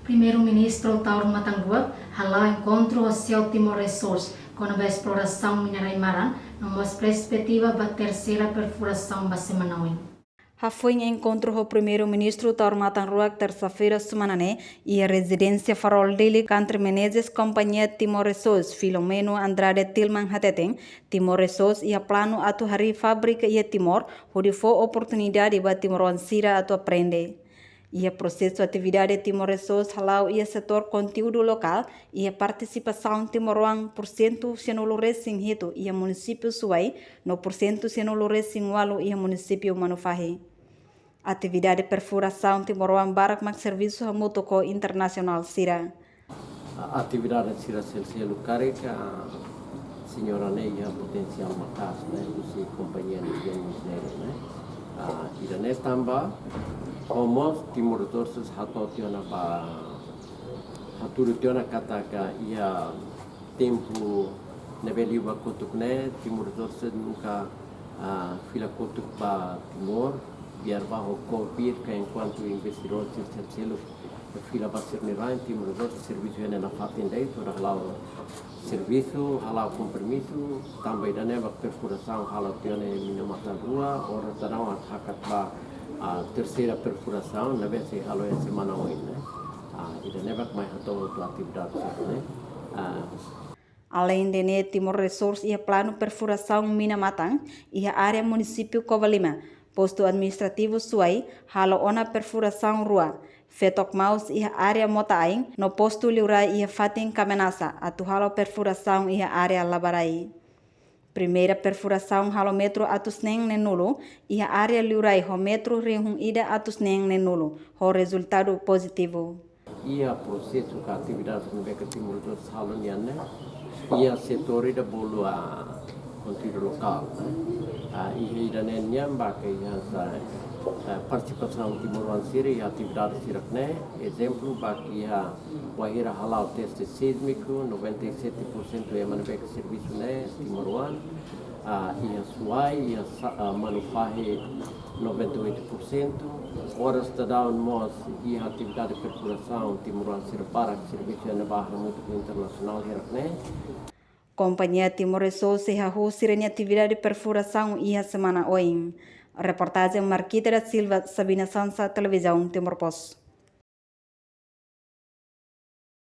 Primeiro-Ministro Tauro Matangua halau encontro social Timor-Leste com a exploração mineral maran numa perspectiva da terceira perfuração da semana. Foi em encontro com o primeiro-ministro Tauro Matangua terça-feira semana e a residência Farol dele Country Menezes Companhia Timor-Leste Filomeno Andrade Tilman Hateten Timor-Leste e a plano atu hari fábrica e Timor onde foi oportunidade para Timor-Ansira atu aprender. E a processo atividade Timor-Leste halau e setor conteúdo local e a participação Timor-Wan por cento senolore sing hito e a município Suai no por cento senolore sing walu e a município Manufahi. Atividade perfuração Timor-Wan barak mak serviço hamutoko internacional Sira. A atividade Sira Selselo Carica, senhora Neia potencial makas, né, usi companhia de né, irane tamba Homos Timor-Leste hatotiona ba haturiona kataka ia tempo nebeliba kutukne Timor-Leste nunca fila kutuk ba Timor biar bajo kopir que enquanto investidor terceiro fila ba sirniran Timor-Leste serviço ena na fatendei toda halau serviço halau com permisso também da neva perfuração halau tione minamata rua ora tarau hakat ba a terceira perfuração na vez que halau essa semana hoje, né? Ida neva mais hatou a atividade, né? Além de Timor-Leste e a plano perfuração Minamatang e a área município Covalima, posto administrativo Suai, halo ona perfuração rua, Fetok Maus e a área Motaing, no posto Liurai e a Fatin Kamenasa, atu halo perfuração e a área Labarai. Primeira perfuração halo metro atusneng nenulo e a área Liurai ho metro rihung ida atusneng nenulo, ho resultado positivo. E a processo que a atividade no Beca Timor-Leste halo niane, e a setor ida bolo a conteúdo local, e ida nenham baka a participação Timor-Ansira e a atividade sirakne, exemplo baki a wahira halal teste sísmico, 97% é manubek serviço né Timor-Wan, e a Suai e a Manufahi 98%, horas de dar mos e a atividade de perfuração Timor-Ansira para serviço na barra muito internacional sirakne. Companhia Timor-Leste se hahu sirene atividade de perfuração e a semana oin. Reportagem Marquita da Silva, Sabina Sansa, Televisão Timor-Post.